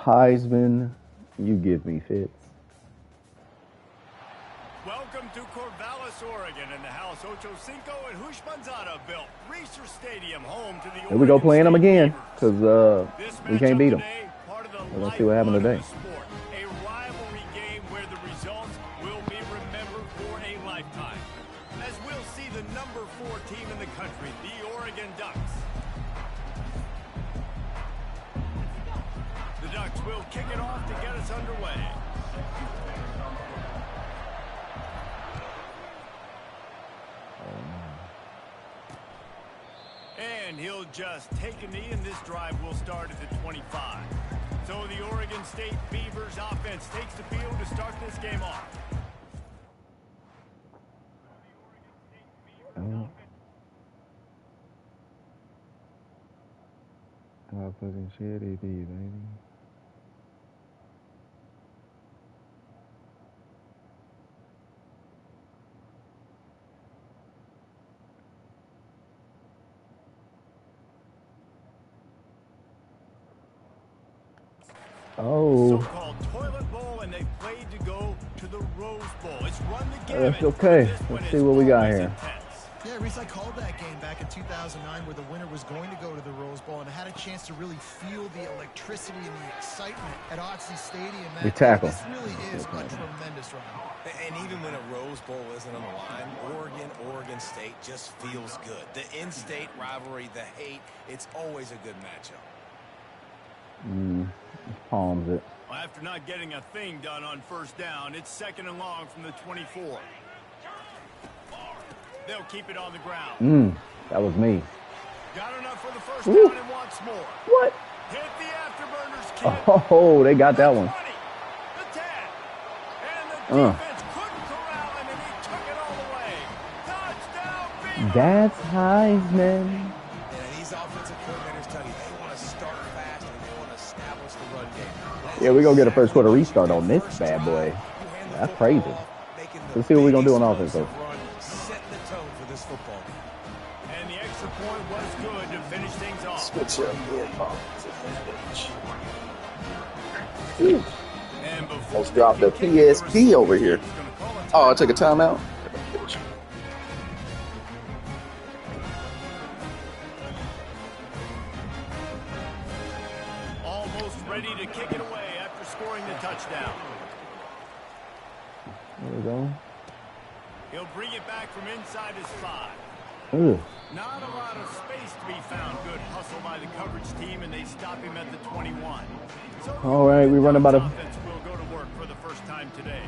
Heisman, you give me fits. Welcome to Corvallis, Oregon, in the House Ocho Cinco and Hushmanzada built Reser Stadium, home to the Here we go playing them again, because we can't beat them. We're going to see what happened today. A rivalry game where the results will be remembered for a lifetime. As we'll see the number 4 team in the country, the Oregon Ducks. The Ducks will kick it off to get us underway. And he'll just take a knee, and this drive will start at the 25. So the Oregon State Beavers offense takes the field to start this game off. Top fucking shit, AD, baby. Oh. So-called toilet bowl, and they played to go to the Rose Bowl. It's run the gamut. That's okay. Let's see what we got here. Yeah, Reese, I called that game back in 2009 where the winner was going to go to the Rose Bowl, and I had a chance to really feel the electricity and the excitement at Autzen Stadium. Man, we tackle. This really is a tremendous run. And even when a Rose Bowl isn't on the line, Oregon State just feels good. The in-state rivalry, the hate, it's always a good matchup. Palms it. Well, after not getting a thing done on first down, it's 2nd and long from the 24. They'll keep it on the ground. That was me. Got enough for the first down and wants more. What? Hit the afterburners, kid. Oh, they got that one. The 10. And the defense couldn't corral him, and he took it all the way. Touchdown, Beavers. That's Heisman. And these offensive coordinators tell you they want to start fast and they want to establish the run game. Yeah, we're going to get a first quarter restart on this bad boy. That's crazy. Let's see what we're going to do on offense, though. Football. And the extra point was good to finish things off. Switch up And almost dropped the PSP over here. Oh, I took a timeout. Almost ready to kick it away after scoring the touchdown. There we go. He'll bring it back from inside his 5. Not a lot of space to be found. Good hustle by the coverage team, and they stop him at the 21. So all right, we run about a. Offense will go to work for the first time today.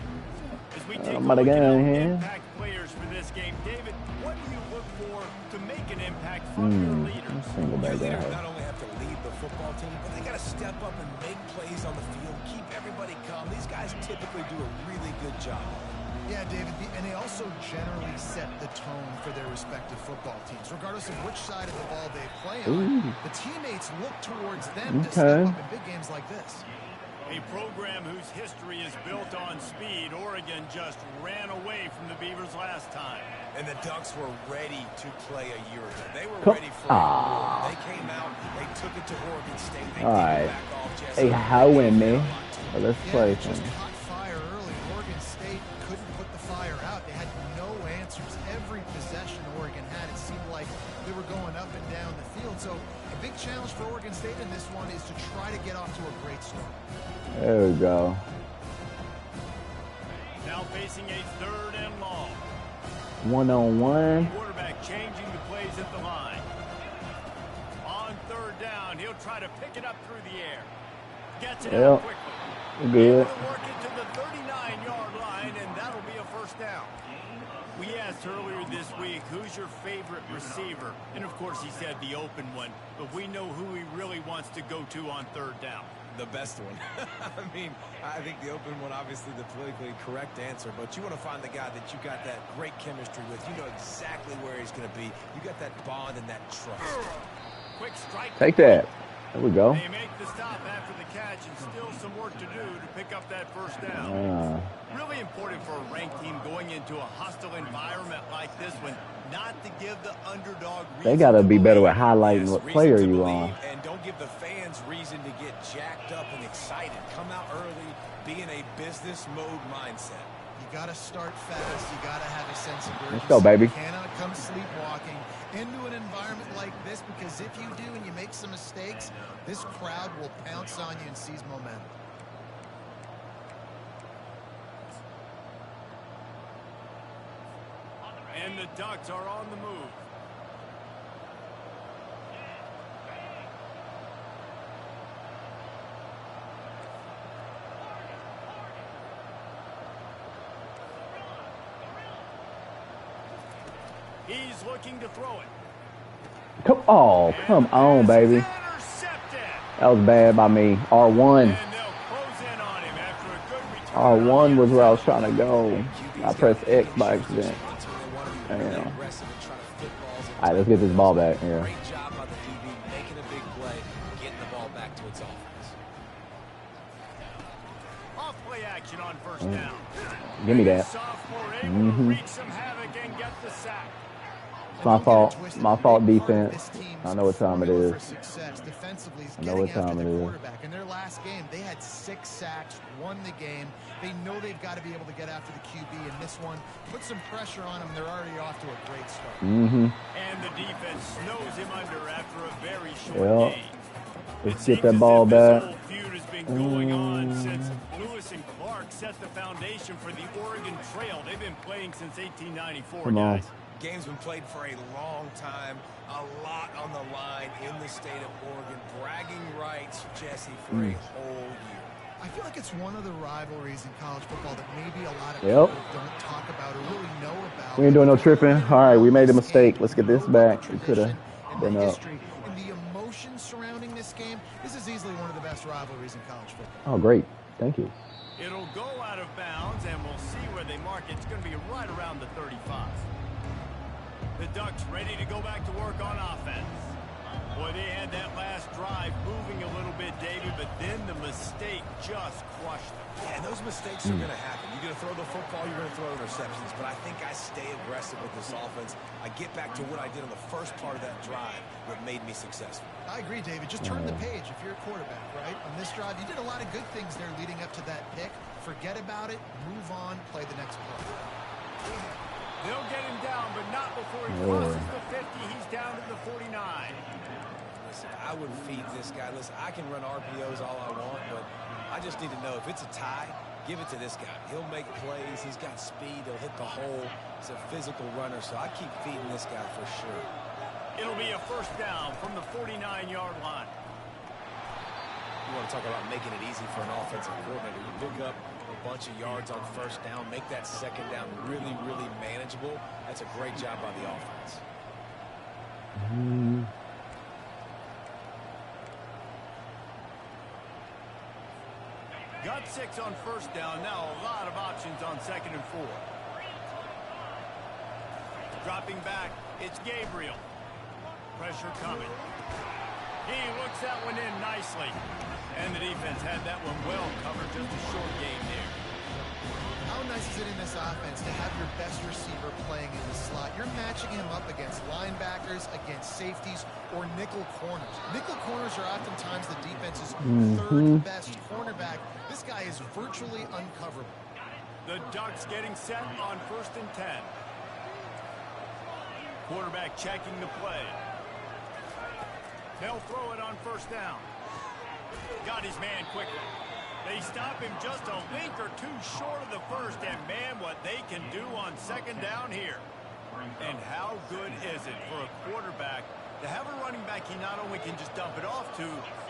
As we take about a guy here. Impact players for this game, David, what do you look for to make an impact from your leaders? Your leaders not only have to lead the football team, but they got to step up and make plays on the field, keep everybody calm. These guys typically do a really good job. Yeah, David, and they also generally set the tone for their respective football teams. Regardless of which side of the ball they play on, the teammates look towards them to step up in big games like this. A program whose history is built on speed. Oregon just ran away from the Beavers last time. And the Ducks were ready to play a year ago. They were ready for a war. They came out, they took it to Oregon State. They all right. Hey, how in me? Well, let's play some. So a big challenge for Oregon State in this one is to try to get off to a great start. There we go. Now facing a 3rd and long. 1-on-1. Quarterback changing the plays at the line. On 3rd down, he'll try to pick it up through the air. Gets it out quickly. Good. He'll work it to the 39-yard line, and that'll be a first down. We asked earlier this week, who's your favorite receiver? And, of course, he said the open one. But we know who he really wants to go to on 3rd down. The best one. I mean, I think the open one, obviously the politically correct answer. But you want to find the guy that you got that great chemistry with. You know exactly where he's going to be. You got that bond and that trust. Quick strike. Take that. There we go. They make the stop after the catch, and still some work to do to pick up that first down. Really important for a ranked team going into a hostile environment like this one, not to give the underdog reason. They gotta be better at highlighting what player you are. And don't give the fans reason to get jacked up and excited. Come out early, be in a business mode mindset. You gotta start fast. You gotta have a sense of urgency. Let's go, baby. You cannot come sleepwalking into an environment like this, because if you do and you make some mistakes, this crowd will pounce on you and seize momentum. And the Ducks are on the move. He's looking to throw it. Come on, baby. That was bad by me. R1. R1 was where I was trying to go. I pressed X by accident. Damn. All right, let's get this ball back here. Great job by the DB, making a big play, getting the ball back to its offense. Off play action on first down. Give me that. My fault. My fault, defense. I know what time it is. I know what time it is. In their last game, they had 6 sacks, won the game. They know they've got to be able to get after the QB, and this one put some pressure on them. They're already off to a great start. And the defense snows him under after a very short game. Let's get that ball back. This whole feud has been going on since Lewis and Clark set the foundation for the Oregon Trail. They've been playing since 1894, guys. Game's been played for a long time, a lot on the line in the state of Oregon. Bragging rights, Jesse, for a whole year. I feel like it's one of the rivalries in college football that maybe a lot of people don't talk about or really know about. We ain't doing no tripping. All right, we made a mistake. Let's get this back. We could have been up. And the emotion surrounding this game, this is easily one of the best rivalries in college football. Oh, great. Thank you. It'll go out of bounds, and we'll see where they mark it. It's going to be right around the 35. The Ducks ready to go back to work on offense. Boy, they had that last drive moving a little bit, David, but then the mistake just crushed them. Yeah, and those mistakes are going to happen. You're going to throw the football, you're going to throw interceptions, but I think I stay aggressive with this offense. I get back to what I did on the first part of that drive that made me successful. I agree, David. Just turn the page if you're a quarterback, right? On this drive, you did a lot of good things there leading up to that pick. Forget about it, move on, play the next play. They'll get him down, but not before he crosses the 50. He's down to the 49. Listen, I would feed this guy. Listen, I can run RPOs all I want, but I just need to know if it's a tie, give it to this guy. He'll make plays. He's got speed. He'll hit the hole. He's a physical runner, so I keep feeding this guy for sure. It'll be a first down from the 49-yard line. You want to talk about making it easy for an offensive coordinator. You pick up a bunch of yards on first down, make that second down really, really manageable. That's a great job by the offense. Got 6 on first down. Now a lot of options on 2nd and 4. Dropping back, it's Gabriel. Pressure coming. He looks that one in nicely. And the defense had that one well covered. Just a short game there. How nice is it in this offense to have your best receiver playing in the slot? You're matching him up against linebackers, against safeties, or nickel corners. Nickel corners are oftentimes the defense's third best cornerback. This guy is virtually uncoverable. The Ducks getting set on 1st and 10. Quarterback checking the play. They'll throw it on first down. Got his man quickly. They stop him just a link or two short of the first, and man, what they can do on 2nd down here. And how good is it for a quarterback to have a running back he not only can just dump it off to,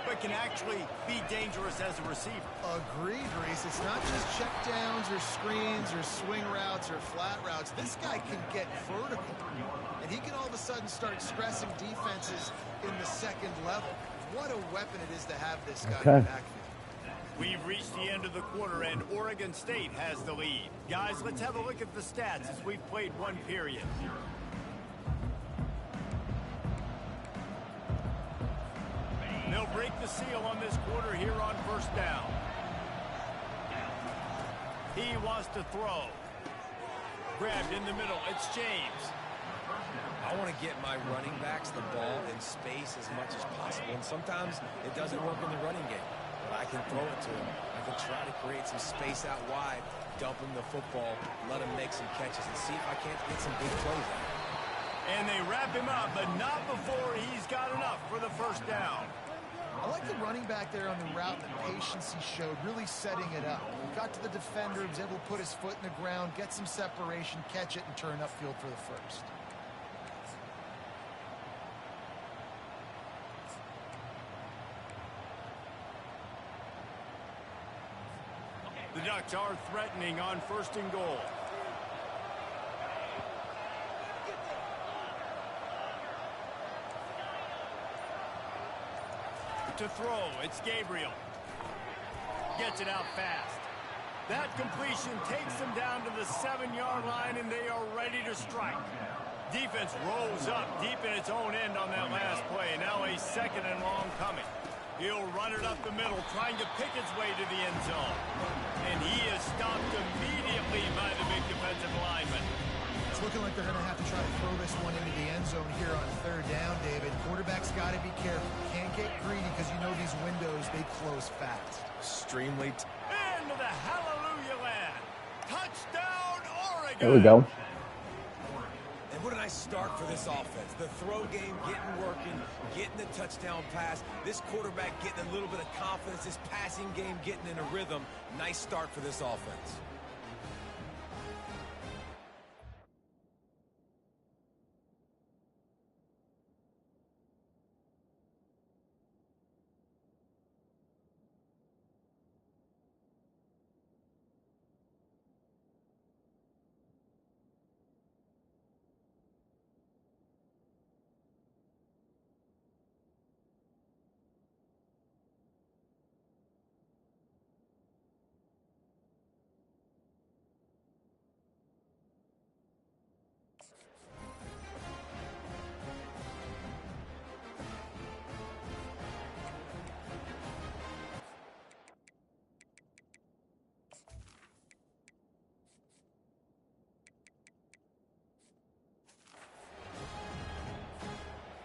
but can actually be dangerous as a receiver? Agreed, Reese. It's not just check downs or screens or swing routes or flat routes. This guy can get vertical, and he can all of a sudden start stressing defenses in the 2nd level. What a weapon it is to have this guy in the backfield. We've reached the end of the quarter, and Oregon State has the lead. Guys, let's have a look at the stats as we've played one period. They'll break the seal on this quarter here on first down. He wants to throw. Grabbed in the middle. It's James. I want to get my running backs the ball in space as much as possible. And sometimes it doesn't work in the running game. But I can throw it to him. I can try to create some space out wide, dump him the football, let him make some catches, and see if I can't get some big plays out. And they wrap him up, but not before he's got enough for the first down. I like the running back there on the route and the patience he showed, really setting it up. Got to the defender, was able to put his foot in the ground, get some separation, catch it, and turn upfield for the first. The Ducks are threatening on 1st and goal. To throw, it's Gabriel. Gets it out fast. That completion takes them down to the 7-yard line, and they are ready to strike. Defense rolls up deep in its own end on that last play. Now a 2nd and long coming. He'll run it up the middle, trying to pick its way to the end zone. And he is stopped immediately by the big defensive lineman. It's looking like they're going to have to try to throw this one into the end zone here on 3rd down, David. Quarterback's got to be careful. Can't get greedy because you know these windows, they close fast. Extremely. Into the hallelujah land. Touchdown, Oregon. There we go. And what a nice start for this offense. The throw game getting working, getting the touchdown pass. This quarterback getting a little bit of confidence. This passing game getting in a rhythm. Nice start for this offense.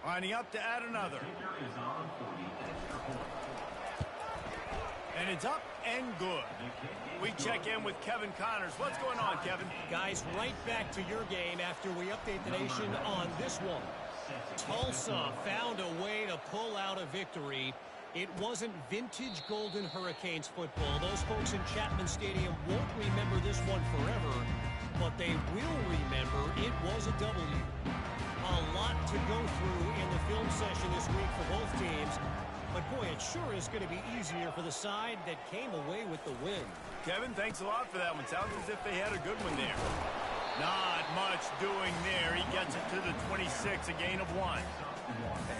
Lining up to add another. And it's up and good. We check in with Kevin Connors. What's going on, Kevin? Guys, right back to your game after we update the nation on this one. Tulsa found a way to pull out a victory. It wasn't vintage Golden Hurricanes football. Those folks in Chapman Stadium won't remember this one forever, but they will remember it was a W. A lot to go through in the film session this week for both teams. But, boy, it sure is going to be easier for the side that came away with the win. Kevin, thanks a lot for that one. Sounds as if they had a good one there. Not much doing there. He gets it to the 26, a gain of 1.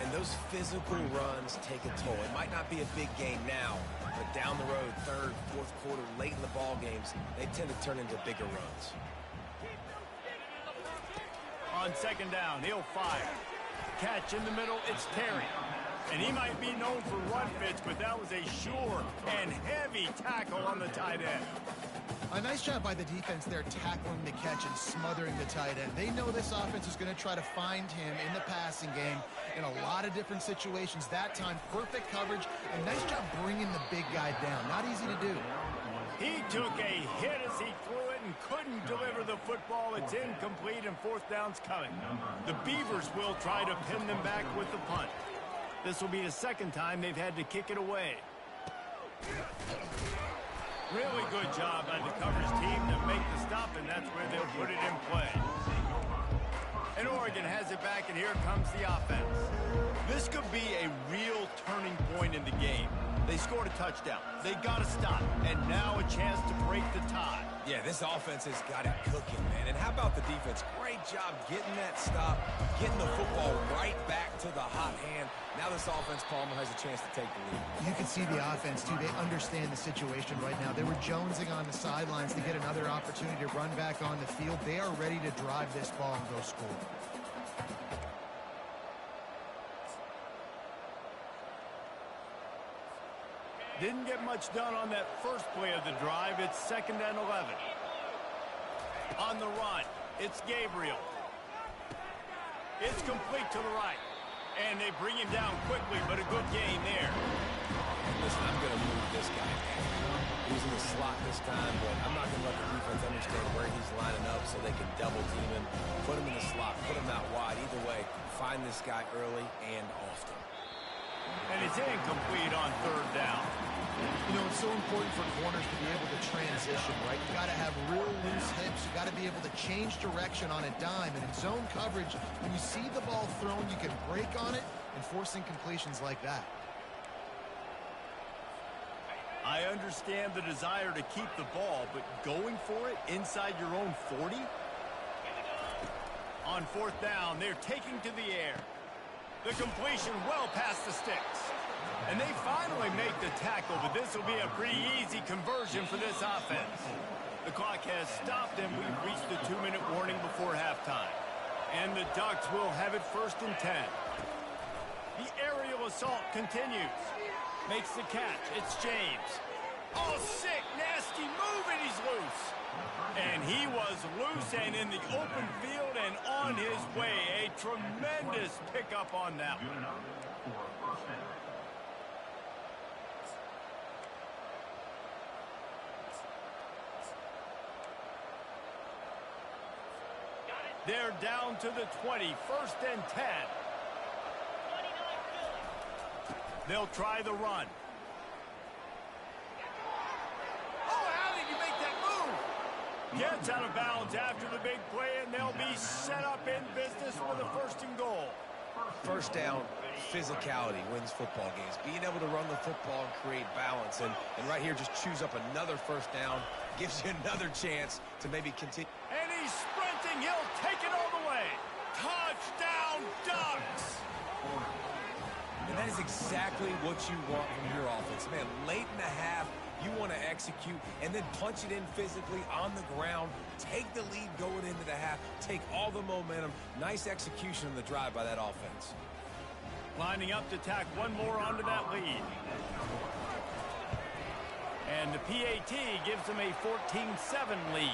And those physical runs take a toll. It might not be a big game now, but down the road, 3rd, 4th quarter, late in the ball games, they tend to turn into bigger runs. On 2nd down, he'll fire. Catch in the middle, it's Terry. And he might be known for run fits, but that was a sure and heavy tackle on the tight end. A nice job by the defense there, tackling the catch and smothering the tight end. They know this offense is going to try to find him in the passing game in a lot of different situations. That time, perfect coverage, and nice job bringing the big guy down. Not easy to do. He took a hit as he threw it and couldn't deliver the football. It's incomplete, and 4th down's coming. The Beavers will try to pin them back with the punt. This will be the 2nd time they've had to kick it away. Really good job by the coverage team to make the stop, and that's where they'll put it in play. And Oregon has it back, and here comes the offense. This could be a real turning point in the game. They scored a touchdown. They got to stop, and now a chance to break the tie. Yeah, this offense has got it cooking, man. And how about the defense? Great job getting that stop, getting the football right back to the hot hand. Now this offense, Palmer, has a chance to take the lead. You can see the offense, too. They understand the situation right now. They were jonesing on the sidelines to get another opportunity to run back on the field. They are ready to drive this ball and go score. Didn't get much done on that first play of the drive. It's 2nd and 11. On the run, it's Gabriel. It's complete to the right. And they bring him down quickly, but a good gain there. Listen, I'm going to move this guy. He's in the slot this time, but I'm not going to let the defense understand where he's lining up so they can double team him, put him in the slot, put him out wide. Either way, find this guy early and often. And it's incomplete on 3rd down. You know, it's so important for corners to be able to transition, right? You got to have real loose hips. You got to be able to change direction on a dime. And in zone coverage, when you see the ball thrown, you can break on it and force incompletions like that. I understand the desire to keep the ball, but going for it inside your own 40? On 4th down, they're taking to the air. The completion well past the sticks. And they finally make the tackle, but this will be a pretty easy conversion for this offense. The clock has stopped, and we've reached the 2-minute warning before halftime. And the Ducks will have it 1st and 10. The aerial assault continues. Makes the catch. It's James. Oh, sick, nasty move, and he's loose. And he was loose and in the open field and on his way. A tremendous pickup on that one. They're down to the 20, 1st and 10. They'll try the run. Oh, how did he make that move? Gets out of bounds after the big play, and they'll be set up in business with a 1st and goal. First down, physicality wins football games. Being able to run the football and create balance. And right here, just choose up another 1st down. Gives you another chance to maybe continue. And he's sprinting. He'll take it all the way. Touchdown, Ducks! And that is exactly what you want from your offense. Man, late in the half, you want to execute and then punch it in physically on the ground. Take the lead going into the half. Take all the momentum. Nice execution on the drive by that offense. Lining up to tack one more onto that lead. And the PAT gives them a 14-7 lead.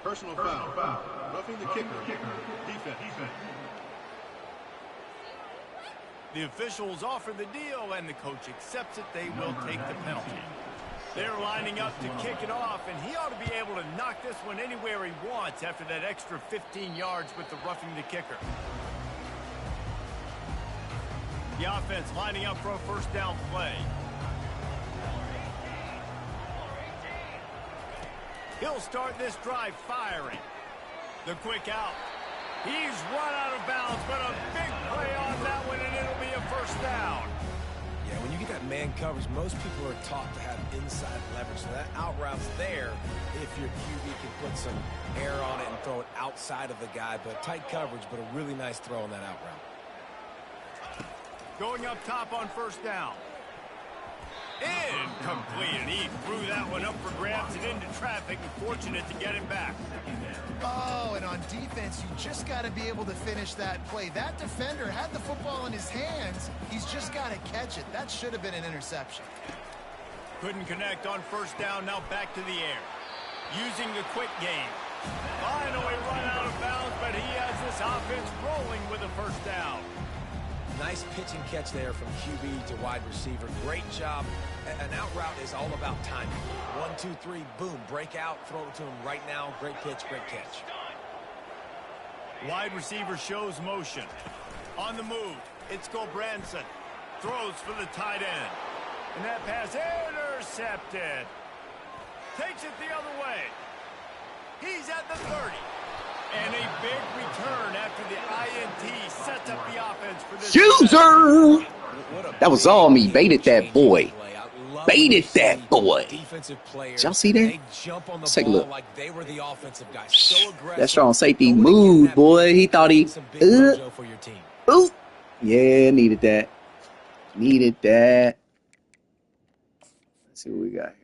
Personal foul. Roughing the kicker. Defense. The officials offer the deal, and the coach accepts it. They will take the penalty. They're lining up to kick it off, and he ought to be able to knock this one anywhere he wants after that extra 15 yards with the roughing the kicker. The offense lining up for a 1st down play. He'll start this drive firing. The quick out. He's run out of bounds, but a big play on that one, and it'll be a 1st down. Yeah, when you get that man coverage, most people are taught to have inside leverage. So that out route's there if your QB can put some air on it and throw it outside of the guy. But tight coverage, but a really nice throw on that out route. Going up top on 1st down. Incomplete. He threw that one up for grabs and into traffic, and fortunate to get him back. Oh, and on defense, you just got to be able to finish that play. That defender had the football in his hands. He's just got to catch it. That should have been an interception. Couldn't connect on 1st down. Now back to the air. Using the quick game. Finally run out of bounds, but he has this offense rolling with a 1st down. Nice pitch and catch there from QB to wide receiver. Great job. An out route is all about timing. 1, 2, 3, boom, break out, throw it to him right now. Great pitch, great catch. Wide receiver shows motion. On the move, it's Gulbranson. Throws for the tight end. And that pass intercepted. Takes it the other way. He's at the 30. And a big return after the INT sets up the offense for this. User! That was all me. Baited that boy. Baited that boy. Did y'all see that? Let's take a look. Like they were the offensive guys. So that strong safety moved, boy. He thought he... Ooh. Yeah, needed that. Needed that. Let's see what we got here.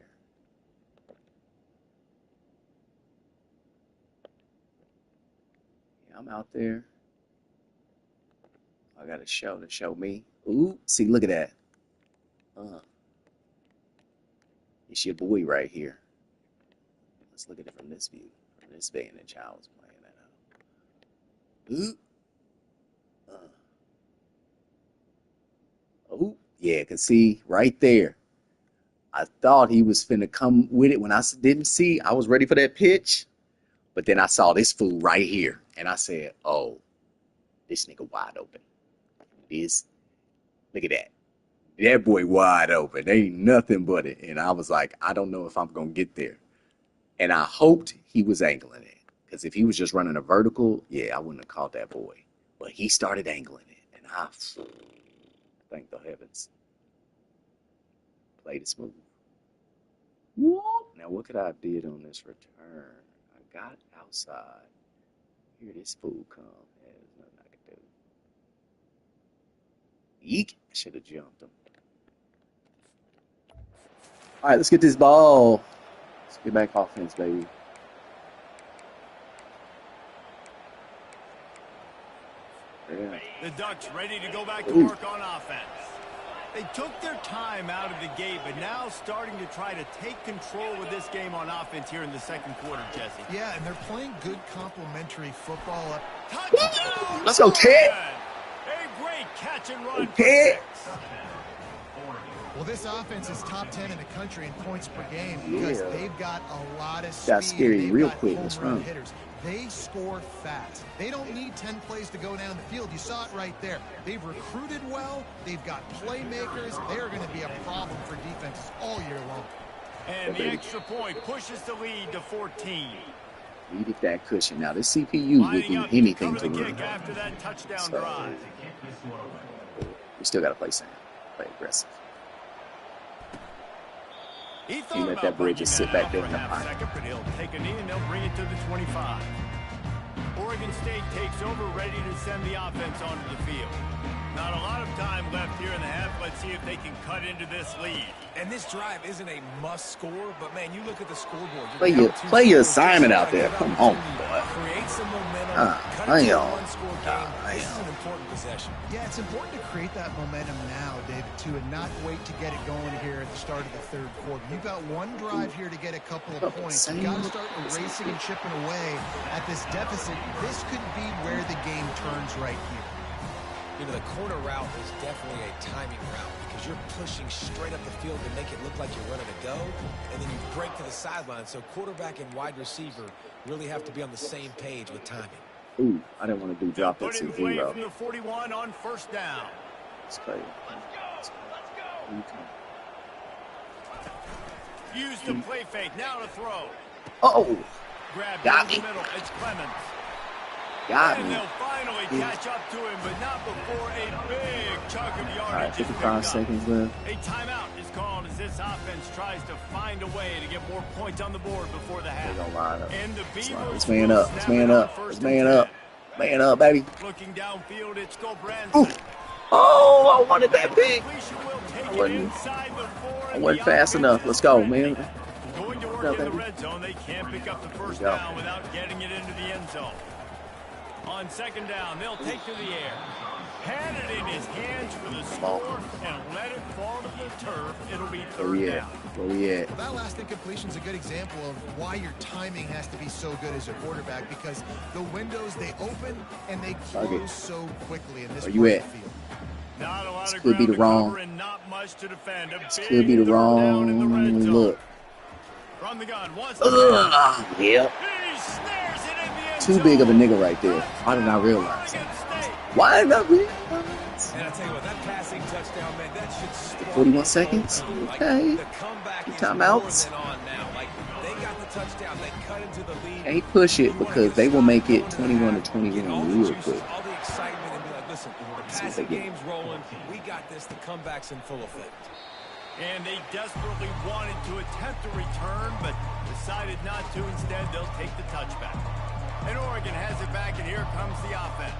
I'm out there. I got a show to show me. Ooh, see, look at that. It's your boy right here. Let's look at it from this view. From this vantage, how I was playing that out. Oh, yeah, can see right there. I thought he was finna come with it when I didn't see. I was ready for that pitch, but then I saw this fool right here, and I said, "Oh, this nigga wide open. Look at that. That boy wide open. There ain't nothing but it." And I was like, I don't know if I'm gonna get there. And I hoped he was angling it, because if he was just running a vertical, yeah, I wouldn't have caught that boy. But he started angling it, and I thank the heavens. Played it smooth. Now, what could I have did on this return? I got outside. Here this fool come. Yeah, there's nothing I could do. Eek! I should have jumped him. All right, let's get this ball. Let's get back offense, baby. Yeah. The Ducks ready to go back to work on offense. They took their time out of the gate, but now starting to try to take control of this game on offense here in the second quarter, Jesse. Yeah, and they're playing good complementary football. Touchdown! Let's go, Ted. A great catch and run. Ted. Well, this offense is top 10 in the country in points per game because they've got a lot of speed. That's scary real quick. What's wrong? Hitters. They score fast. They don't need 10 plays to go down the field. You saw it right there. They've recruited well. They've got playmakers. They are going to be a problem for defenses all year long. And the extra point pushes the lead to 14. Needed that cushion. Now, this CPU would do anything to win. After that touchdown drive. We still got to play sound. Play aggressive. He let that boy just sit back there in the pocket. But he'll take a knee and they'll bring it to the 25. Oregon State takes over, ready to send the offense onto the field. Not a lot of time left here in the half. Let's see if they can cut into this lead. And this drive isn't a must score, but man, you look at the scoreboard. Play your assignment out there. Come on, boy. Create some momentum. Cut it to a one-score game. This is an important possession. Yeah, it's important to create that momentum now, David, too, and not wait to get it going here at the start of the third quarter. You've got one drive here to get a couple of points. You've got to start erasing and chipping away at this deficit. This could be where the game turns right here. You know, the corner route is definitely a timing route because you're pushing straight up the field to make it look like you're running a go, and then you break to the sideline. So quarterback and wide receiver really have to be on the same page with timing. Ooh, I didn't want to do drop that to zero. From the 41 on first down. Let's play. Use the play fake. Now to throw. Oh, got me. Middle. It's Clemens. Got me. And they'll finally catch up to him, but not before a big chunk of yardage. All right, 55 seconds left. A timeout is called as this offense tries to find a way to get more points on the board before the half. And the Beavers let's man up. Let's man up. Let's man up. Man up, baby. Looking downfield, it's Gobranson. Oh, I wanted that big. I wasn't fast enough. Let's go, man. Going to work in the red zone, they can't pick up the first down without getting it into the end zone. On second down, they'll take to the air. Had it in his hands for the score and let it fall to the turf. It'll be third down. Where we at? Well, that last incompletion is a good example of why your timing has to be so good as a quarterback, because the windows, they open and they close so quickly in this part of the field. Not a lot of could be the wrong. And not much to defend. This could be the wrong look. From the gun. Yep. Too big of a nigga right there. Why didn't I realize? Why didn't I realize? And I tell you what, that passing touchdown, man, that should start 41 seconds. Okay. Timeouts. They got the touchdown. They cut into the lead. Can't push it because they will make it 21-21 real quick. All the excitement and be like, listen, the passing game's rolling. We got this. The comeback's in full effect. And they desperately wanted to attempt a return, but decided not to. Instead, they'll take the touchback. And Oregon has it back, and here comes the offense.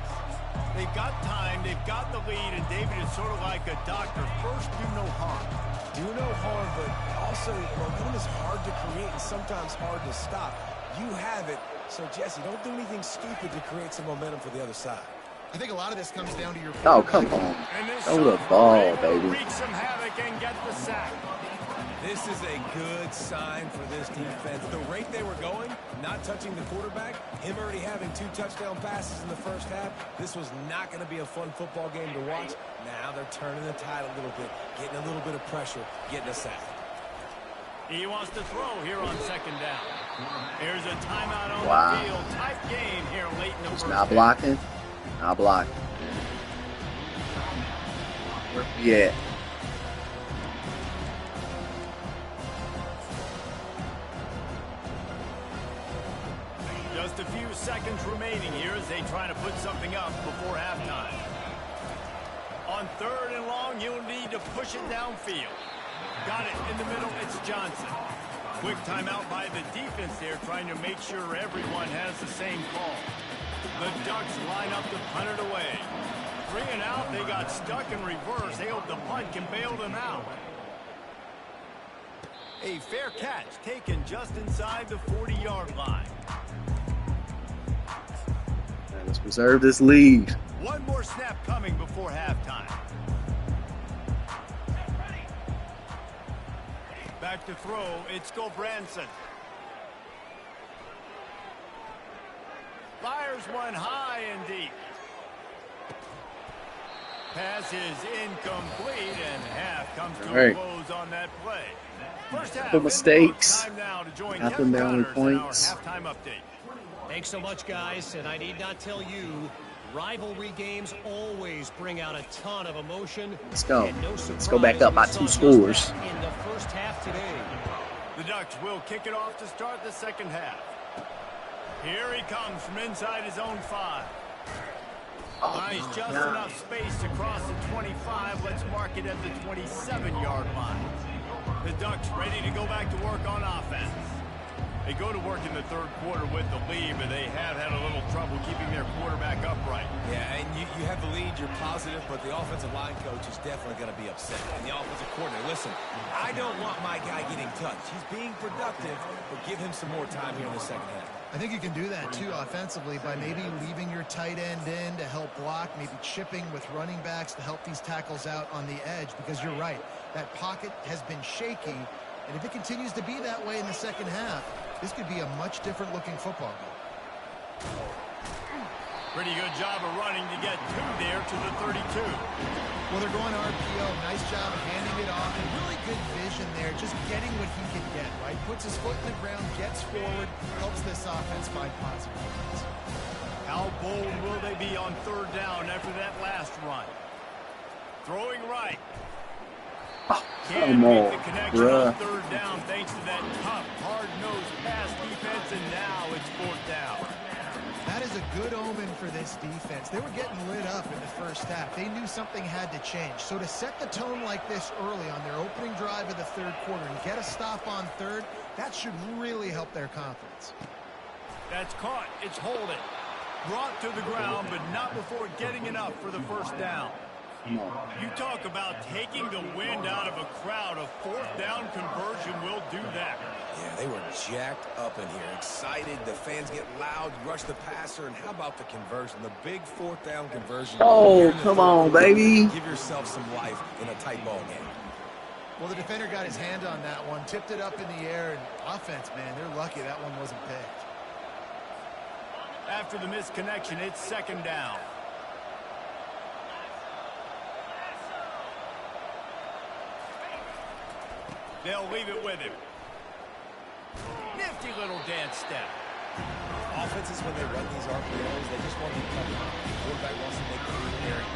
They've got time, they've got the lead, and David is sort of like a doctor. First, do no harm. Do no harm, but also, momentum is hard to create and sometimes hard to stop. You have it, so Jesse, don't do anything stupid to create some momentum for the other side. I think a lot of this comes down to your Oh, come on. Throw the ball, baby. Wreak some havoc and get the sack. This is a good sign for this defense. The rate they were going, not touching the quarterback, him already having 2 touchdown passes in the first half, this was not going to be a fun football game to watch. Now they're turning the tide a little bit, getting a little bit of pressure, getting a sack. He wants to throw here on second down. Here's a timeout on Wow. the field. Tight game here late in the He's first not half. blocking. Not blocking. Yeah. Just a few seconds remaining here as they try to put something up before halftime. On 3rd and long, you'll need to push it downfield. Got it in the middle. It's Johnson. Quick timeout by the defense there, trying to make sure everyone has the same call. The Ducks line up to punt it away. 3 and out. They got stuck in reverse. They hope the punt can bail them out. A fair catch taken just inside the 40-yard line. Let's preserve this lead. One more snap coming before halftime. Back to throw, it's Gulbranson. Fires one high and deep. Pass is incomplete, and half comes to a close on that play. First half, couple mistakes. Time now to join Got Kevin them down with Connors in our points. halftime update. Thanks so much, guys, and I need not tell you, rivalry games always bring out a ton of emotion. Let's go. And no Let's go back up by surprise 2 we saw just scores. that in the first half today. The Ducks will kick it off to start the second half. Here he comes from inside his own 5. Nice, just enough space to cross the 25. Let's mark it at the 27-yard line. The Ducks ready to go back to work on offense. They go to work in the 3rd quarter with the lead, but they have had a little trouble keeping their quarterback upright. Yeah, and you have the lead, you're positive, but the offensive line coach is definitely going to be upset. And the offensive coordinator, listen, I don't want my guy getting touched. He's being productive, but give him some more time here in the second half. I think you can do that, too, offensively, by maybe leaving your tight end in to help block, maybe chipping with running backs to help these tackles out on the edge, because you're right. That pocket has been shaky, and if it continues to be that way in the second half, this could be a much different looking football game. Pretty good job of running to get 2 there to the 32. Well, they're going RPO. Nice job handing it off, and really good vision there, just getting what he can get, right? Puts his foot in the ground, gets forward, helps this offense find positive points. How bold will they be on 3rd down after that last run? Throwing right. Can't make the connection on 3rd down thanks to that tough, hard-nosed pass defense, and now it's 4th down. That is a good omen for this defense. They were getting lit up in the first half. They knew something had to change. So to set the tone like this early on their opening drive of the 3rd quarter and get a stop on 3rd, that should really help their confidence. That's caught. It's holding. Brought to the ground, but not before getting enough for the 1st down. You talk about taking the wind out of a crowd. A 4th down conversion will do that. Yeah, they were jacked up in here, excited. The fans get loud, rush the passer, and how about the conversion? The big 4th down conversion. Oh, come on, baby. Give yourself some life in a tight ball game. Well, the defender got his hand on that one, tipped it up in the air, and offense, man, they're lucky that one wasn't picked. After the missed connection, it's 2nd down. They'll leave it with him. Nifty little dance step. Offenses, when they run these RPOs, they just want to be covered. The quarterback wants to make the route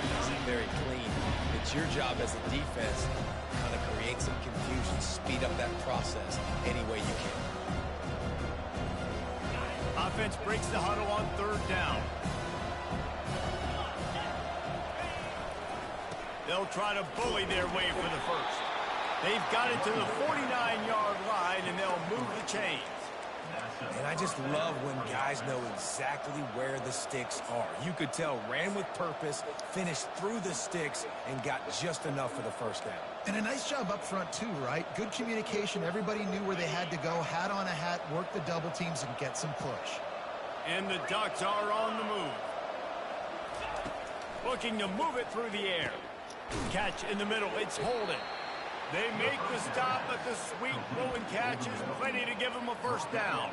very clean. It's your job as a defense to kind of create some confusion, speed up that process any way you can. Offense breaks the huddle on 3rd down. They'll try to bully their way for the 1st. They've got it to the 49-yard line, and they'll move the chains. And I just love when guys know exactly where the sticks are. You could tell ran with purpose, finished through the sticks, and got just enough for the 1st down. And a nice job up front, too, right? Good communication. Everybody knew where they had to go, hat on a hat, work the double teams, and get some push. And the Ducks are on the move. Looking to move it through the air. Catch in the middle. It's holding. They make the stop, but the sweet rolling catch is plenty to give them a first down.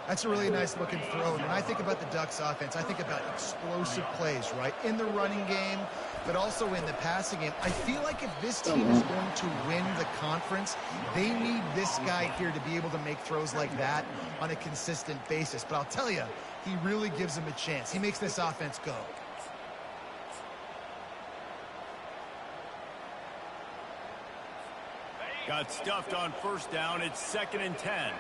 That's a really nice looking throw. And when I think about the Ducks offense, I think about explosive plays, right? In the running game, but also in the passing game. I feel like if this team is going to win the conference, they need this guy here to be able to make throws like that on a consistent basis. But I'll tell you, he really gives them a chance. He makes this offense go. Got stuffed on first down. It's 2nd and 10.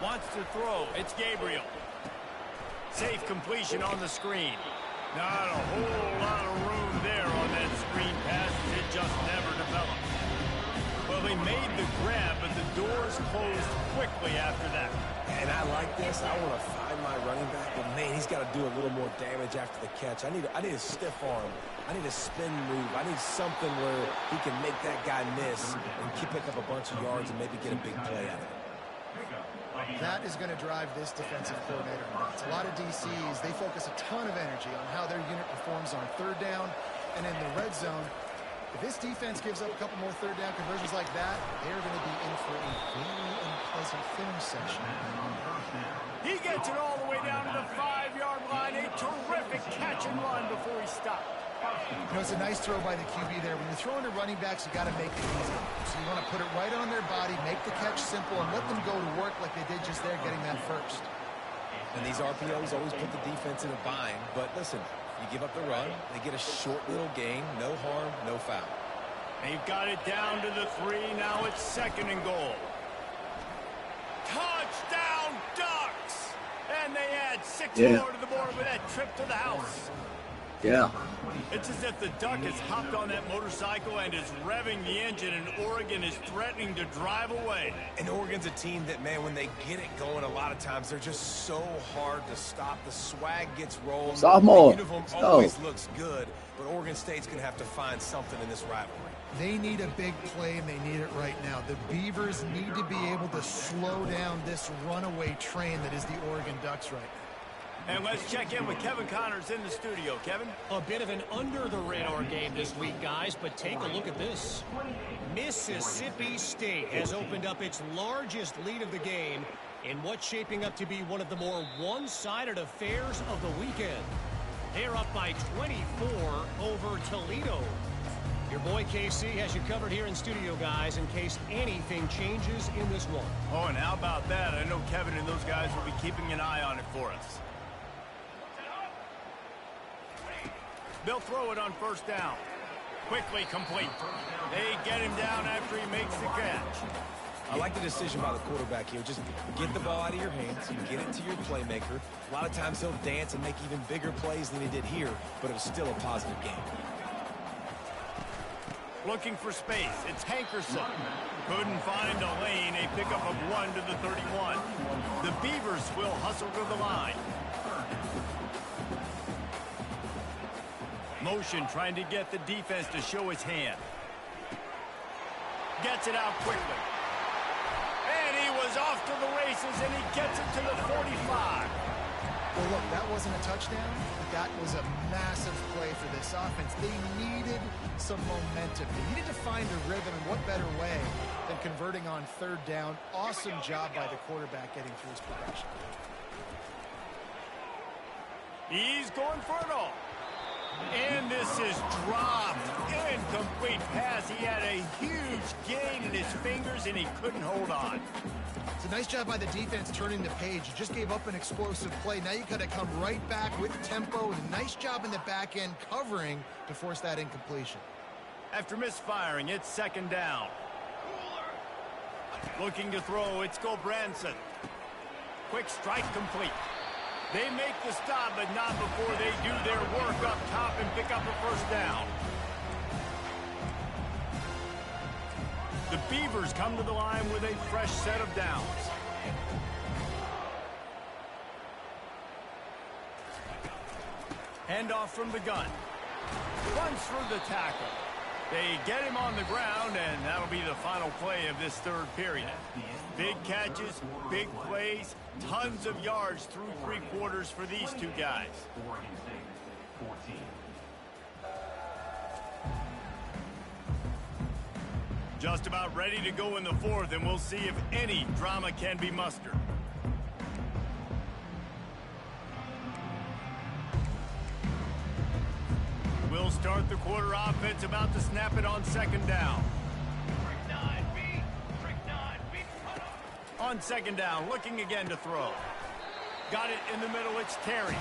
Wants to throw. It's Gabriel. Safe completion on the screen. Not a whole lot of room there on that screen pass. It just never developed. Well, they made the grab, but the doors closed quickly after that. And I like this. I want to find my running back, but man, he's got to do a little more damage after the catch. I need a stiff arm. I need a spin move. I need something where he can make that guy miss and pick up a bunch of yards and maybe get a big play out of it. That is going to drive this defensive coordinator nuts. A lot of DCs, they focus a ton of energy on how their unit performs on third down and in the red zone. If this defense gives up a couple more third down conversions like that, they're going to be in for a very unpleasant film session. He gets it all the way down to the 5-yard line. A terrific catch and run before he stopped. You know, it's a nice throw by the QB there. When you're throwing to running backs, you got to make it easy. So you want to put it right on their body, make the catch simple, and let them go to work like they did just there, getting that first. And these RPOs always put the defense in a bind. But listen, you give up the run, they get a short little gain, no harm, no foul. They've got it down to the 3. Now it's 2nd and goal. Touchdown, Ducks! And they add 6 more to the board with that trip to the house. Yeah. It's as if the Duck has hopped on that motorcycle and is revving the engine, and Oregon is threatening to drive away. And Oregon's a team that, man, when they get it going, a lot of times they're just so hard to stop. The swag gets rolled. Sophomore. The uniform always looks good, but Oregon State's going to have to find something in this rivalry. They need a big play, and they need it right now. The Beavers need to be able to slow down this runaway train that is the Oregon Ducks right now. And let's check in with Kevin Connors in the studio. Kevin? A bit of an under-the-radar game this week, guys, but take a look at this. Mississippi State has opened up its largest lead of the game in what's shaping up to be one of the more one-sided affairs of the weekend. They're up by 24 over Toledo. Your boy KC has you covered here in studio, guys, in case anything changes in this one. Oh, and how about that? I know Kevin and those guys will be keeping an eye on it for us. They'll throw it on first down. Quickly complete. They get him down after he makes the catch. I like the decision by the quarterback here. Just get the ball out of your hands, get it to your playmaker. A lot of times he'll dance and make even bigger plays than he did here, but it was still a positive game. Looking for space. It's Hankerson. Couldn't find a lane. A pickup of 1 to the 31. The Beavers will hustle to the line. Motion trying to get the defense to show his hand. Gets it out quickly. And he was off to the races, and he gets it to the 45. Well, look, that wasn't a touchdown, but that was a massive play for this offense. They needed some momentum. They needed to find a rhythm, and what better way than converting on third down. Awesome job by the quarterback getting through his progression. He's going for it all. And this is dropped. Incomplete pass. He had a huge gain in his fingers, and he couldn't hold on. It's a nice job by the defense turning the page. You just gave up an explosive play. Now you got to come right back with tempo. And a nice job in the back end covering to force that incompletion. After misfiring, it's 2nd down. Looking to throw, it's Gulbranson. Quick strike complete. They make the stop, but not before they do their work up top and pick up a first down. The Beavers come to the line with a fresh set of downs. Handoff from the gun. Runs through the tackle. They get him on the ground, and that'll be the final play of this third period. Big catches, big plays, tons of yards through 3 quarters for these two guys. Just about ready to go in the fourth, and we'll see if any drama can be mustered. We'll start the quarter offense, about to snap it on second down. On second down, looking again to throw. Got it in the middle, it's Terry.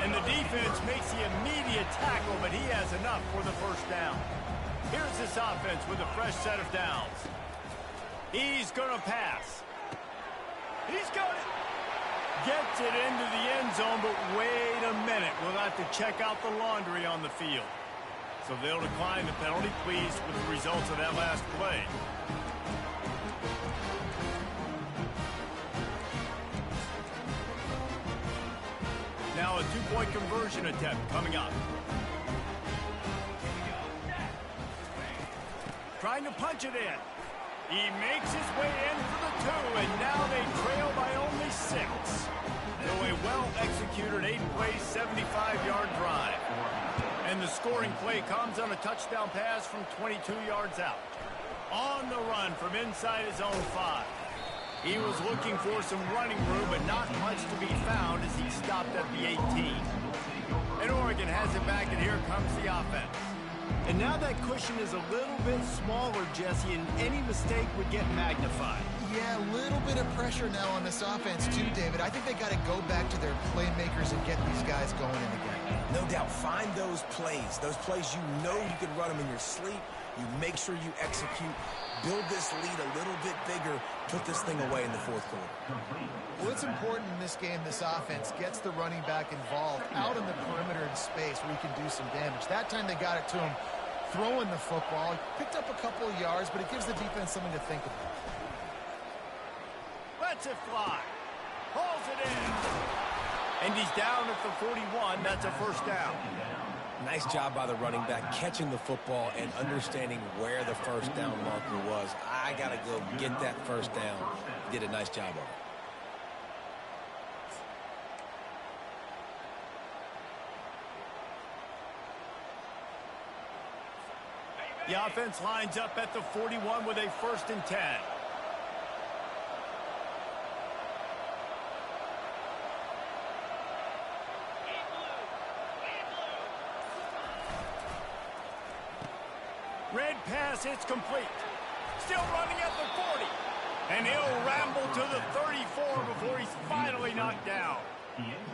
And the defense makes the immediate tackle, but he has enough for the first down. Here's this offense with a fresh set of downs. He's going to pass. He's got it. Gets it into the end zone, but wait a minute. We'll have to check out the laundry on the field. So they'll decline the penalty, pleased with the results of that last play. Now a 2-point conversion attempt coming up. Trying to punch it in. He makes his way in for the 2, and now they trail by only 6. So a well-executed 8-play, 75-yard drive. And the scoring play comes on a touchdown pass from 22 yards out. On the run from inside his own 5. He was looking for some running room, but not much to be found as he stopped at the 18. And Oregon has it back, and here comes the offense. And now that cushion is a little bit smaller, Jesse, and any mistake would get magnified. Yeah, a little bit of pressure now on this offense too, David. I think they got to go back to their playmakers and get these guys going in the game. No doubt. Find those plays you know you can run them in your sleep. You make sure you execute. Build this lead a little bit bigger. Put this thing away in the fourth quarter. Well, it's important in this game this offense gets the running back involved out in the perimeter in space where he can do some damage. That time they got it to him throwing the football. Picked up a couple of yards, but it gives the defense something to think about. Lets it fly. Hauls it in. And he's down at the 41. That's a first down. Nice job by the running back catching the football and understanding where the first down marker was. I got to go get that first down. Did a nice job of it. The offense lines up at the 41 with a 1st and 10. Red pass, it's complete. Still running at the 40. And he'll ramble to the 34 before he's finally knocked down.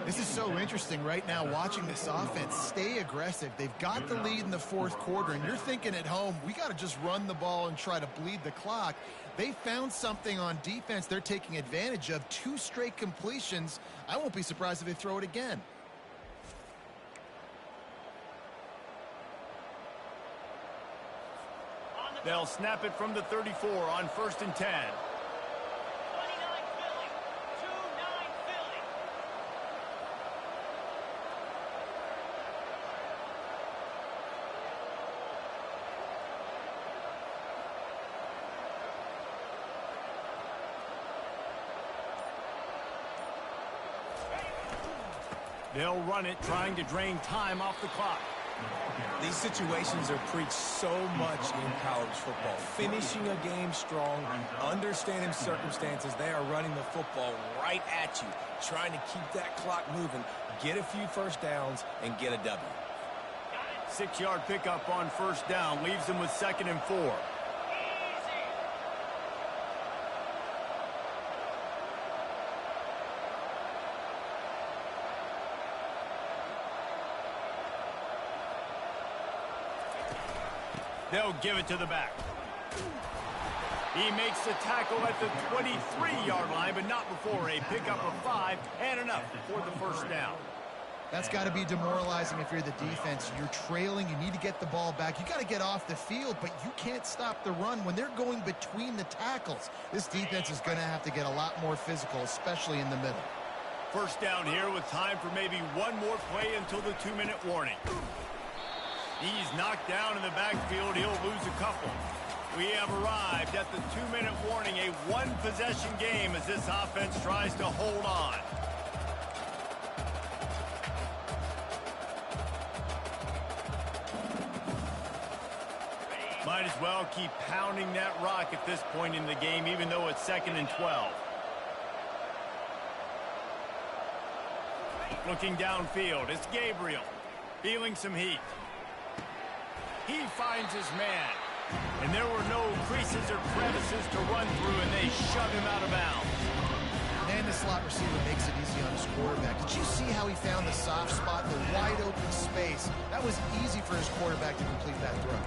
This is so interesting right now watching this offense stay aggressive. They've got the lead in the fourth quarter, and you're thinking at home, we got to just run the ball and try to bleed the clock. They found something on defense they're taking advantage of. 2 straight completions. I won't be surprised if they throw it again. They'll snap it from the 34 on 1st and 10. They'll run it, trying to drain time off the clock. These situations are preached so much in college football. Finishing a game strong, understanding circumstances. They are running the football right at you, trying to keep that clock moving, get a few first downs, and get a W. 6-yard pickup on 1st down, leaves them with 2nd and 4. They'll give it to the back. He makes the tackle at the 23-yard line, but not before a pickup of 5 and enough for the first down. That's got to be demoralizing if you're the defense. You're trailing. You need to get the ball back. You got to get off the field, but you can't stop the run when they're going between the tackles. This defense is going to have to get a lot more physical, especially in the middle. First down here with time for maybe one more play until the 2-minute warning. He's knocked down in the backfield. He'll lose a couple. We have arrived at the 2-minute warning, a one-possession game as this offense tries to hold on. Might as well keep pounding that rock at this point in the game, even though it's 2nd and 12. Looking downfield, it's Gabriel, feeling some heat. He finds his man, and there were no creases or crevices to run through, and they shove him out of bounds. Man, the slot receiver makes it easy on his quarterback. Did you see how he found the soft spot, the wide open space? That was easy for his quarterback to complete that throw.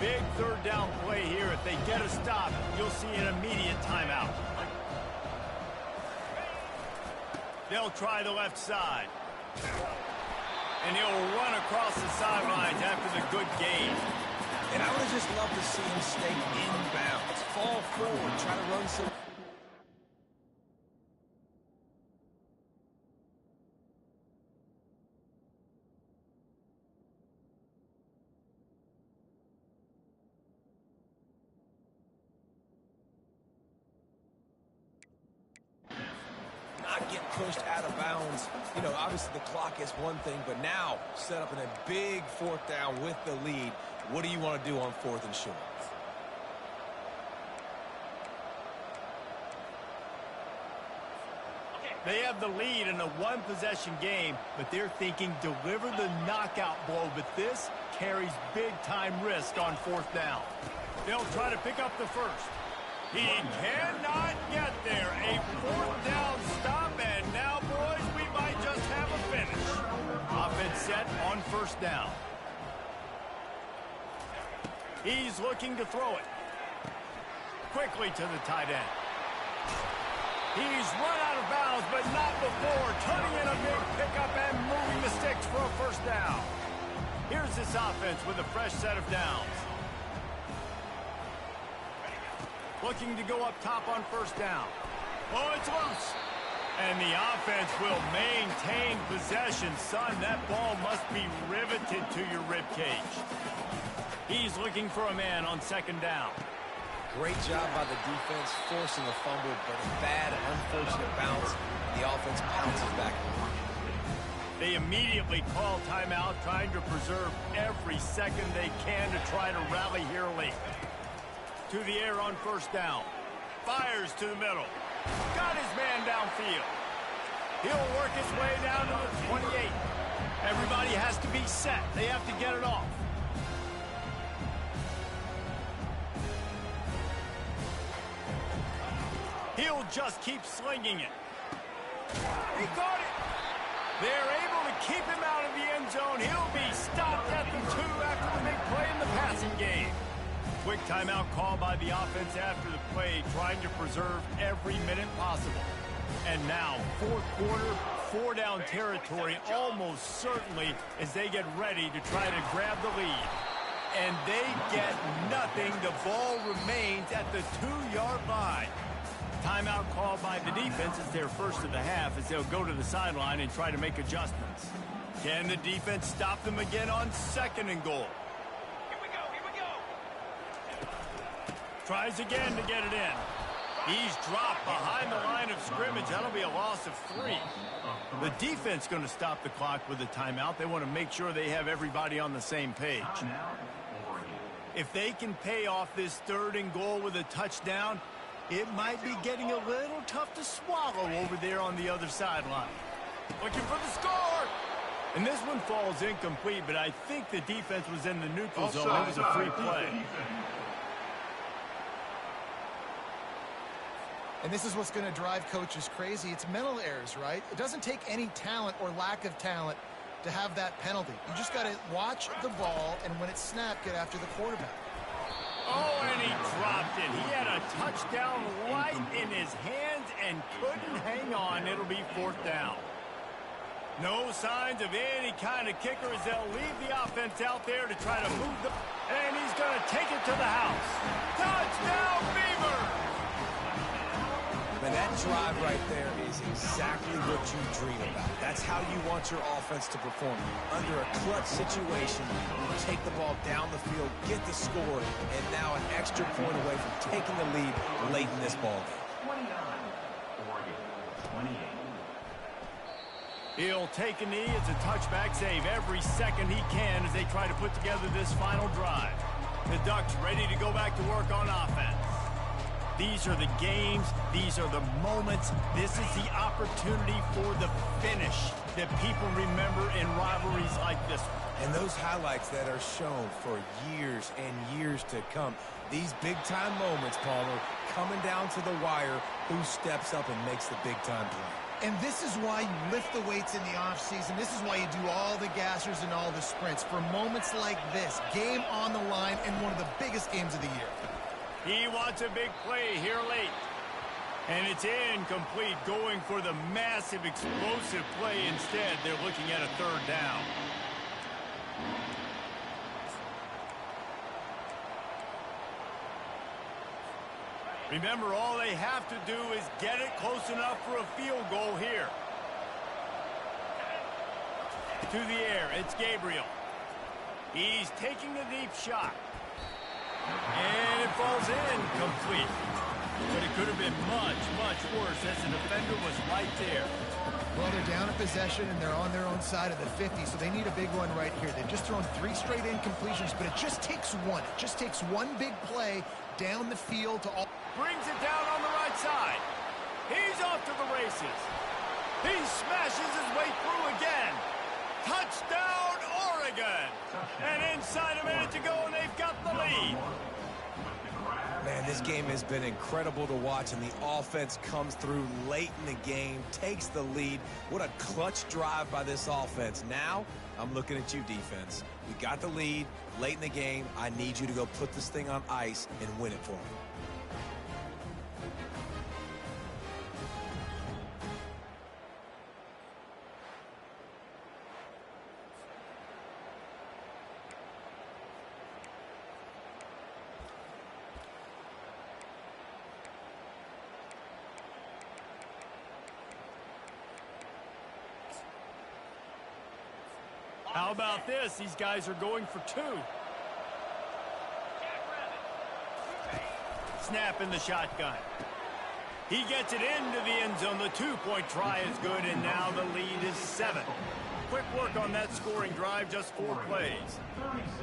Big third down play here. If they get a stop, you'll see an immediate timeout. They'll try the left side. And he'll run across the sidelines after the good gain. And I would have just loved to see him stay inbounds. Fall forward, try to run some... Get pushed out of bounds. You know, obviously the clock is one thing, but now set up in a big 4th down with the lead. What do you want to do on 4th and short? They have the lead in a one-possession game, but they're thinking deliver the knockout blow, but this carries big-time risk on 4th down. They'll try to pick up the first. He cannot get there. A 4th down stop, and now, boys, we might just have a finish. Offense set on 1st down. He's looking to throw it. Quickly to the tight end. He's run out of bounds, but not before. Turning in a big pickup and moving the sticks for a 1st down. Here's this offense with a fresh set of downs. Looking to go up top on 1st down. Oh, it's loose. And the offense will maintain possession. Son, that ball must be riveted to your ribcage. He's looking for a man on 2nd down. Great job by the defense forcing a fumble, but a bad and unfortunate bounce. The offense pounces back. They immediately call timeout, trying to preserve every second they can to try to rally here late. To the air on 1st down. Fires to the middle. Got his man downfield. He'll work his way down to the 28. Everybody has to be set. They have to get it off. He'll just keep slinging it. He caught it. They're able to keep him out of the end zone. He'll be stopped at the 2 after the big play in the passing game. Quick timeout call by the offense after the play, trying to preserve every minute possible. And now, 4th quarter, 4-down territory almost certainly as they get ready to try to grab the lead. And they get nothing. The ball remains at the 2-yard line. Timeout called by the defense. It's their first of the half as they'll go to the sideline and try to make adjustments. Can the defense stop them again on 2nd and goal? Tries again to get it in. He's dropped behind the line of scrimmage. That'll be a loss of 3. The defense going to stop the clock with a timeout. They want to make sure they have everybody on the same page. If they can pay off this 3rd and goal with a touchdown, it might be getting a little tough to swallow over there on the other sideline. Looking for the score. And this one falls incomplete, but I think the defense was in the neutral zone. It was a free play. And this is what's going to drive coaches crazy. It's mental errors, right? It doesn't take any talent or lack of talent to have that penalty. You just got to watch the ball, and when it's snapped, get after the quarterback. Oh, and he dropped it. He had a touchdown right in his hands and couldn't hang on. It'll be 4th down. No signs of any kind of kicker as they'll leave the offense out there to try to move the... And he's going to take it to the house. Touchdown, Beavers! Man, that drive right there is exactly what you dream about. That's how you want your offense to perform. Under a clutch situation, you take the ball down the field, get the score, and now an extra point away from taking the lead late in this ball game. 29, Oregon, 28. He'll take a knee. It's a touchback save every second he can as they try to put together this final drive. The Ducks ready to go back to work on offense. These are the games. These are the moments. This is the opportunity for the finish that people remember in rivalries like this one. And those highlights that are shown for years and years to come. These big-time moments, Palmer, coming down to the wire, who steps up and makes the big-time play. And this is why you lift the weights in the offseason. This is why you do all the gassers and all the sprints. For moments like this, game on the line and one of the biggest games of the year. He wants a big play here late. And it's incomplete, going for the massive explosive play instead. They're looking at a third down. Remember, all they have to do is get it close enough for a field goal here. To the air, it's Gabriel. He's taking a deep shot. And it falls in complete. But it could have been much, much worse as the defender was right there. Well, they're down a possession, and they're on their own side of the 50, so they need a big one right here. They've just thrown 3 straight incompletions, but it just takes one. It just takes one big play down the field to all... Brings it down on the right side. He's off to the races. He smashes his way through again. Touchdown, Oregon. And inside a minute to go, and they've got the lead. Man, this game has been incredible to watch, and the offense comes through late in the game, takes the lead. What a clutch drive by this offense. Now, I'm looking at you, defense. We got the lead late in the game. I need you to go put this thing on ice and win it for me. How about this? These guys are going for 2. Snap in the shotgun. He gets it into the end zone. The 2-point try is good, and now the lead is 7. Quick work on that scoring drive, just 4 plays.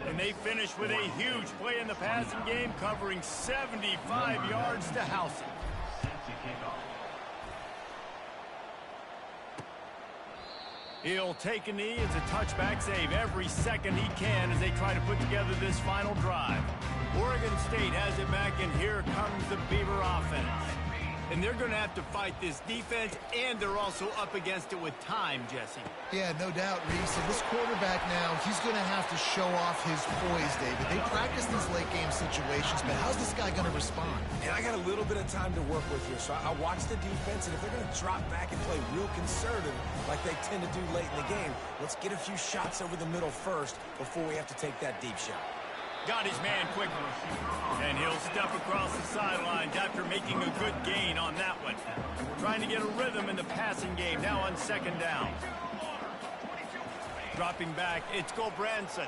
And they finish with a huge play in the passing game, covering 75 yards to house it. He'll take a knee. It's a touchback save every second he can as they try to put together this final drive. Oregon State has it back, and here comes the Beaver offense. And they're going to have to fight this defense, and they're also up against it with time, Jesse. Yeah, no doubt, Reese. And this quarterback now, he's going to have to show off his poise, David. They practice these late-game situations, but how's this guy going to respond? And I got a little bit of time to work with here, so I watch the defense, and if they're going to drop back and play real conservative like they tend to do late in the game, let's get a few shots over the middle first before we have to take that deep shot. Got his man quickly. And he'll step across the sidelines after making a good gain on that one. Trying to get a rhythm in the passing game, now on 2nd down. Dropping back, it's Gulbranson.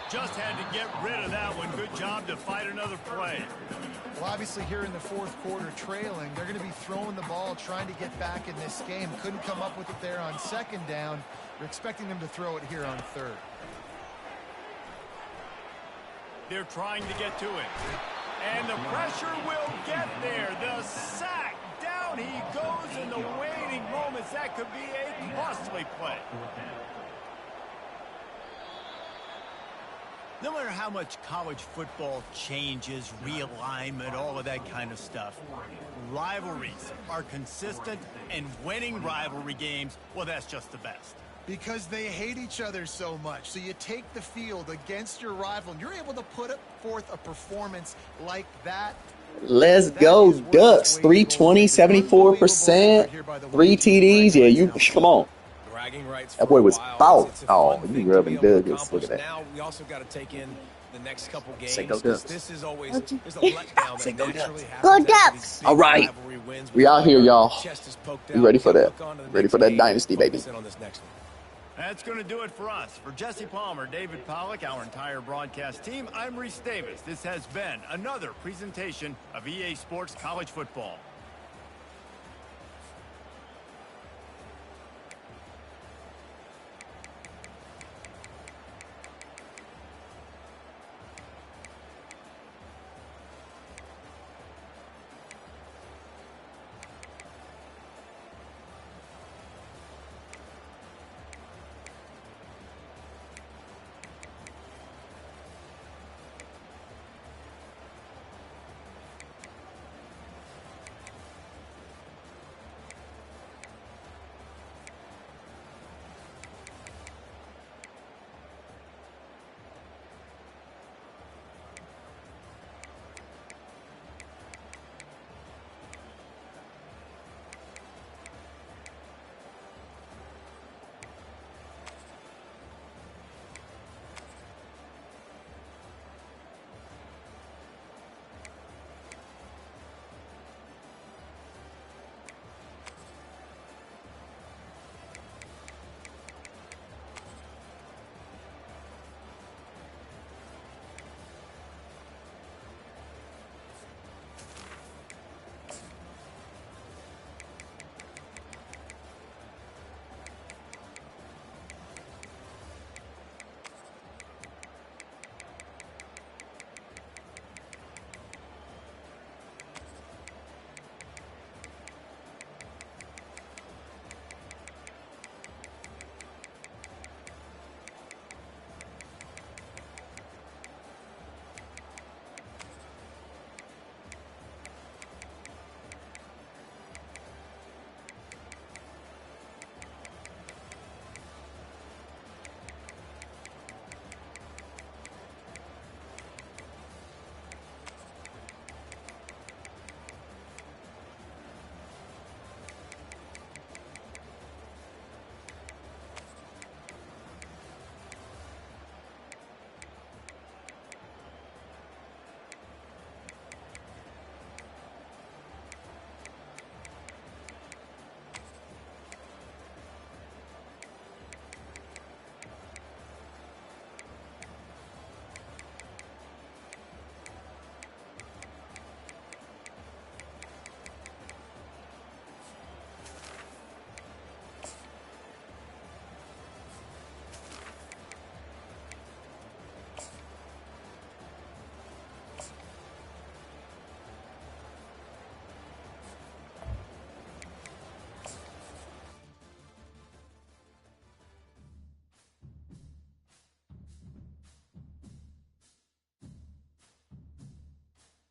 Just had to get rid of that one. Good job to fight another play. Well, obviously here in the 4th quarter trailing, they're going to be throwing the ball, trying to get back in this game. Couldn't come up with it there on 2nd down. You're expecting them to throw it here on 3rd. They're trying to get to it. And the pressure will get there. The sack. Down he goes in the waiting moments. That could be a costly play. No matter how much college football changes, realignment, all of that kind of stuff, rivalries are consistent, and winning rivalry games, well, that's just the best. Because they hate each other so much. So you take the field against your rival, and you're able to put forth a performance like that. Let's go, Ducks. 320, 74%. 3 TDs. Yeah, you come on. That boy was fouled. Oh, you rubbing Douglas. Look at that. Now we also got to take in the next couple games. Say go Ducks. This is always there's a letdown Say that go naturally Ducks. happens. Go Ducks. All right. We out here, y'all. We ready for that. Ready for that dynasty, baby. That's going to do it for us. For Jesse Palmer, David Pollack, our entire broadcast team, I'm Reese Davis. This has been another presentation of EA Sports College Football.